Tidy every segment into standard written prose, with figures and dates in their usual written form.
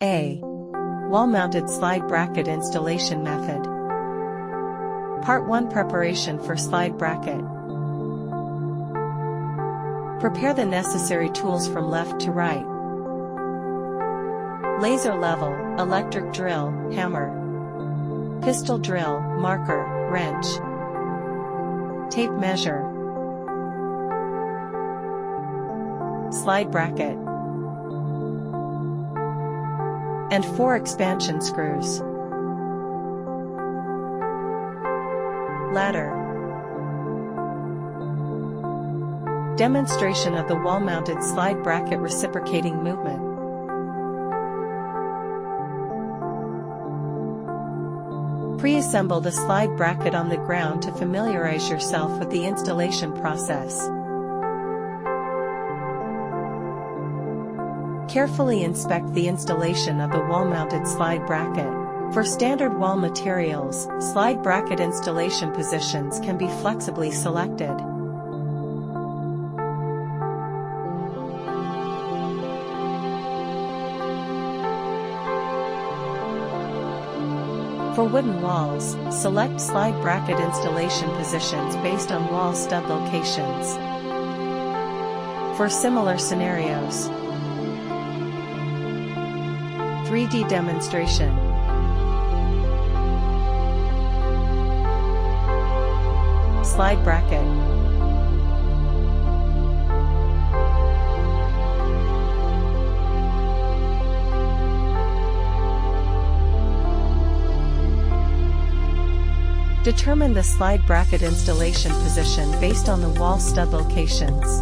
A. Wall-mounted slide bracket installation method. Part 1. Preparation for slide bracket. Prepare the necessary tools from left to right. Laser level, electric drill, hammer, pistol drill, marker, wrench, tape measure, slide bracket, and 4 expansion screws. Ladder. Demonstration of the wall-mounted slide bracket reciprocating movement. Pre-assemble the slide bracket on the ground to familiarize yourself with the installation process. Carefully inspect the installation of the wall-mounted slide bracket. For standard wall materials, slide bracket installation positions can be flexibly selected. For wooden walls, select slide bracket installation positions based on wall stud locations. For similar scenarios, 3D demonstration. Slide bracket. Determine the slide bracket installation position based on the wall stud locations.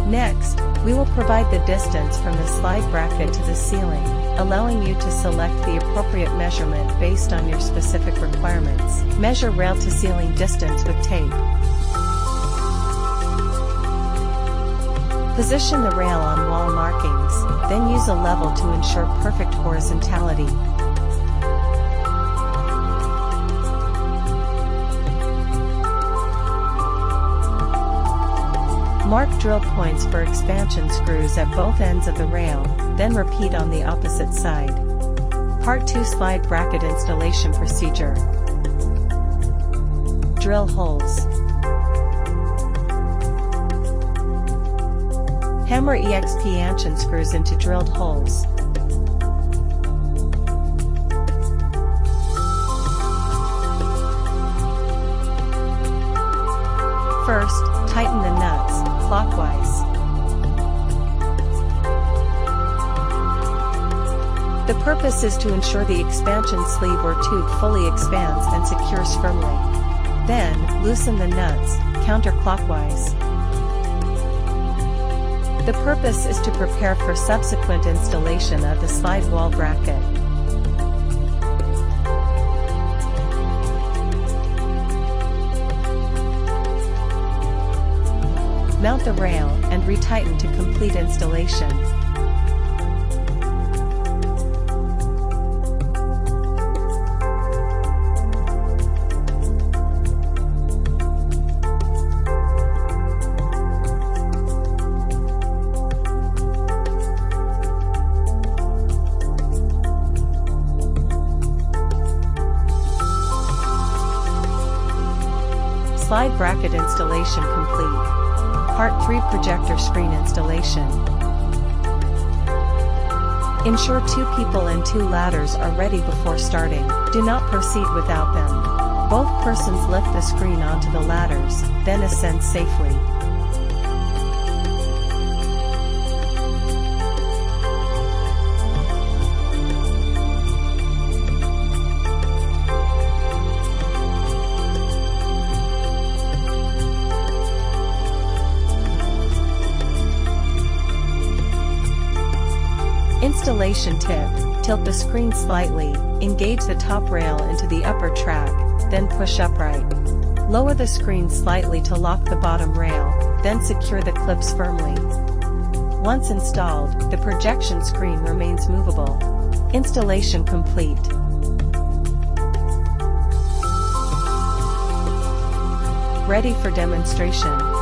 Next, we will provide the distance from the slide bracket to the ceiling, allowing you to select the appropriate measurement based on your specific requirements. Measure rail to ceiling distance with tape. Position the rail on wall markings, then use a level to ensure perfect horizontality. Mark drill points for expansion screws at both ends of the rail, then repeat on the opposite side. Part 2. Slide bracket installation procedure. Drill holes. Hammer expansion screws into drilled holes. First, tighten the nuts clockwise. The purpose is to ensure the expansion sleeve or tube fully expands and secures firmly. Then, loosen the nuts counterclockwise. The purpose is to prepare for subsequent installation of the slide wall bracket. Mount the rail and retighten to complete installation. Slide bracket installation complete. Part 3. Projector screen installation. Ensure 2 people and 2 ladders are ready before starting. Do not proceed without them. Both persons lift the screen onto the ladders, then ascend safely. Installation tip: tilt the screen slightly, engage the top rail into the upper track, then push upright. Lower the screen slightly to lock the bottom rail, then secure the clips firmly. Once installed, the projection screen remains movable. Installation complete. Ready for demonstration.